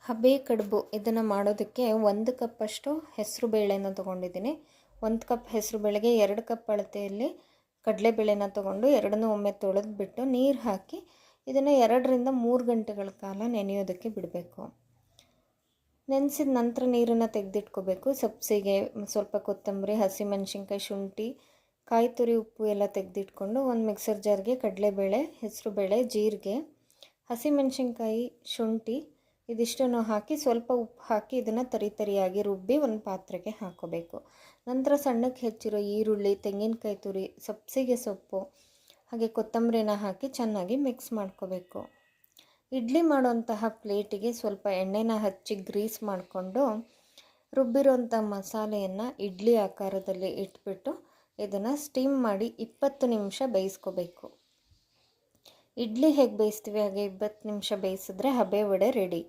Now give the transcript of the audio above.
ಹಬೆ ಕಡುಬು ಇದನ್ನು ಮಾಡೋದಕ್ಕೆ 1 ಕಪ್ಪಷ್ಟು ಹೆಸರು ಬೇಳೆನ ತೊಗೊಂಡಿದ್ದೀನಿ. 1 ಕಪ್ ಹೆಸರು ಬೇಳೆಗೆ 2 ಕಪ್ ಅಳತೆಯಲ್ಲಿ ಕಡಲೆಬೇಳೆನ ತೊಗೊಂಡು ಎರಡನ್ನೂ ಒಮ್ಮೆ ತೊಳೆದ್ಬಿಟ್ಟು ನೀರು ಹಾಕಿ ಇದನ್ನು 2 ರಿಂದ 3 ಗಂಟೆಗಳ ಕಾಲ ನೆನೆಯೋದಕ್ಕೆ ಬಿಡಬೇಕು. ನೆನೆಸಿದ ನಂತರ ನೀರನ್ನು ತೆಗೆದಿಟ್ಕೋಬೇಕು. ಸಬ್ಸಿಗೆ ಸ್ವಲ್ಪ ಕೊತ್ತಂಬರಿ, ಹಸಿಮೆಣಸಿನ್ಕಾಯಿ, ಶುಂಠಿ, ಕಾಯಿ ತುರಿ, ಉಪ್ಪು ಎಲ್ಲ ತೆಗೆದಿಟ್ಕೊಂಡು ಒಂದು ಮಿಕ್ಸರ್ ಜಾರ್ಗೆ ಕಡಲೆಬೇಳೆ, ಹೆಸರುಬೇಳೆ, ಜೀರಿಗೆ, ಹಸಿಮೆಣಸಿನ್ಕಾಯಿ, ಶುಂಠಿ ಇದಿಷ್ಟನ್ನು ಹಾಕಿ ಸ್ವಲ್ಪ ಉಪ್ಪು ಹಾಕಿ ಇದನ್ನು ತರಿಯಾಗಿ ರುಬ್ಬಿ ಒಂದು ಪಾತ್ರೆಗೆ ಹಾಕೋಬೇಕು. ನಂತರ ಸಣ್ಣಕ್ಕೆ ಹೆಚ್ಚಿರೋ ಈರುಳ್ಳಿ, ತೆಂಗಿನಕಾಯಿ ತುರಿ, ಸಬ್ಸಿಗೆ ಸೊಪ್ಪು ಹಾಗೆ ಕೊತ್ತಂಬರಿನ ಹಾಕಿ ಚೆನ್ನಾಗಿ ಮಿಕ್ಸ್ ಮಾಡ್ಕೋಬೇಕು. ಇಡ್ಲಿ ಮಾಡುವಂತಹ ಪ್ಲೇಟಿಗೆ ಸ್ವಲ್ಪ ಎಣ್ಣೆನ ಹಚ್ಚಿ ಗ್ರೀಸ್ ಮಾಡಿಕೊಂಡು ರುಬ್ಬಿರೋಂಥ ಮಸಾಲೆಯನ್ನು ಇಡ್ಲಿ ಆಕಾರದಲ್ಲಿ ಇಟ್ಬಿಟ್ಟು ಇದನ್ನು ಸ್ಟೀಮ್ ಮಾಡಿ 20 ನಿಮಿಷ ಬೇಯಿಸ್ಕೋಬೇಕು. ಇಡ್ಲಿ ಹೇಗೆ ಬೇಯಿಸ್ತೀವಿ ಹಾಗೆ 20 ನಿಮಿಷ ಬೇಯಿಸಿದ್ರೆ ಹಬೆ ವಡೆ ರೆಡಿ.